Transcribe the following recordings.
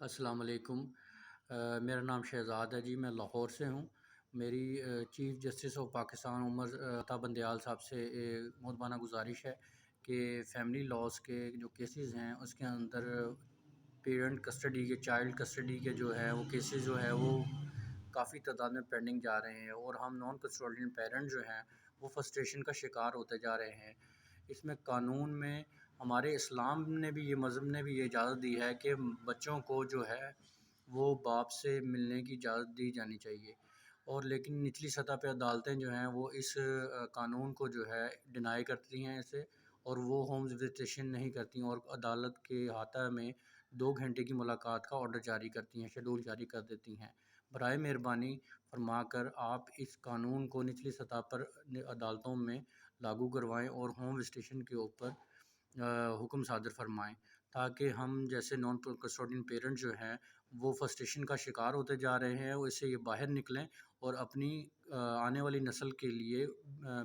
السلام علیکم۔ میرا نام شہزاد ہے جی، میں لاہور سے ہوں۔ میری chief justice of Pakistan Umar Ata Bandial صاحب سے مؤدبانہ گزارش ہے کہ فیملی لاز کے جو کیسز ہیں اس کے اندر پیرنٹ کسٹڈی کے چائلڈ کسٹڈی کے جو ہے وہ کیسز جو ہے وہ کافی تعداد میں پینڈنگ جا رہے ہیں، اور ہم نان کسٹوڈین پیرنٹ جو ہیں وہ فرسٹریشن کا شکار ہوتے جا رہے ہیں۔ اس میں قانون میں ہمارے اسلام نے بھی مذہب نے بھی یہ اجازت دی ہے کہ بچوں کو جو ہے وہ باپ سے ملنے کی اجازت دی جانی چاہیے، اور لیکن نچلی سطح پہ عدالتیں جو ہیں وہ اس قانون کو جو ہے ڈینائی کرتی ہیں اسے، اور وہ ہوم وزٹیشن نہیں کرتی اور عدالت کے احاطہ میں 2 گھنٹے کی ملاقات کا آرڈر جاری کرتی ہیں، شیڈول جاری کر دیتی ہیں۔ برائے مہربانی فرما کر آپ اس قانون کو نچلی سطح پر عدالتوں میں لاگو کروائیں اور ہوم وزٹیشن کے اوپر حکم صادر فرمائیں، تاکہ ہم جیسے نان کسٹوڈین پیرنٹ جو ہیں وہ فرسٹریشن کا شکار ہوتے جا رہے ہیں، اس سے یہ باہر نکلیں اور اپنی آنے والی نسل کے لیے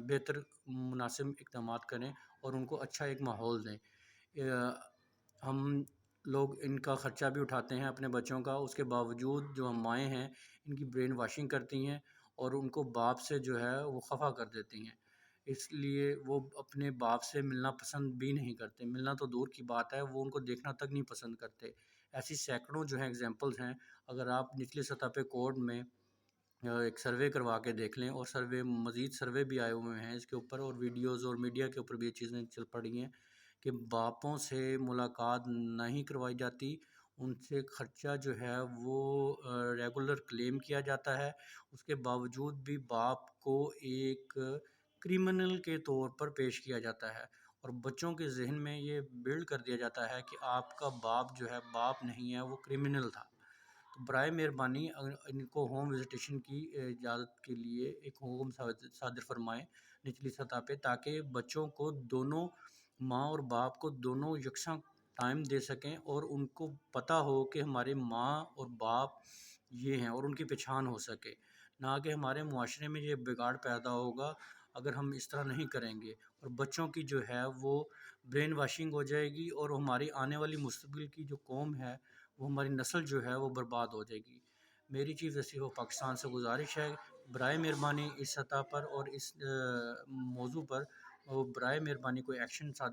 بہتر مناسب اقدامات کریں اور ان کو اچھا ایک ماحول دیں۔ ہم لوگ ان کا خرچہ بھی اٹھاتے ہیں اپنے بچوں کا، اس کے باوجود جو ہم مائیں ہیں ان کی برین واشنگ کرتی ہیں اور ان کو باپ سے جو ہے وہ خفا کر دیتی ہیں، اس لیے وہ اپنے باپ سے ملنا پسند بھی نہیں کرتے، ملنا تو دور کی بات ہے وہ ان کو دیکھنا تک نہیں پسند کرتے۔ ایسی سینکڑوں جو ہیں ایگزامپلز ہیں، اگر آپ نچلی سطح پہ کورٹ میں ایک سروے کروا کے دیکھ لیں، اور مزید سروے بھی آئے ہوئے ہیں اس کے اوپر، اور ویڈیوز اور میڈیا کے اوپر بھی یہ چیزیں چل پڑی ہیں کہ باپوں سے ملاقات نہیں کروائی جاتی، ان سے خرچہ جو ہے وہ ریگولر کلیم کیا جاتا ہے، اس کے باوجود بھی باپ کو ایک کرمنل کے طور پر پیش کیا جاتا ہے، اور بچوں کے ذہن میں یہ بلڈ کر دیا جاتا ہے کہ آپ کا باپ جو ہے باپ نہیں ہے، وہ کرمنل تھا۔ تو برائے مہربانی ان کو ہوم وزٹیشن کی اجازت کے لیے ایک حکم صادر فرمائیں نچلی سطح پہ، تاکہ بچوں کو دونوں ماں اور باپ کو دونوں یکساں ٹائم دے سکیں، اور ان کو پتہ ہو کہ ہمارے ماں اور باپ یہ ہیں اور ان کی پہچان ہو سکے، نہ کہ ہمارے معاشرے میں یہ بگاڑ پیدا ہوگا اگر ہم اس طرح نہیں کریں گے، اور بچوں کی جو ہے وہ برین واشنگ ہو جائے گی، اور ہماری آنے والی مستقبل کی جو قوم ہے وہ ہماری نسل جو ہے وہ برباد ہو جائے گی۔ میری چیف جسٹس آف پاکستان سے گزارش ہے برائے مہربانی اس سطح پر اور اس موضوع پر برائے مہربانی کوئی ایکشن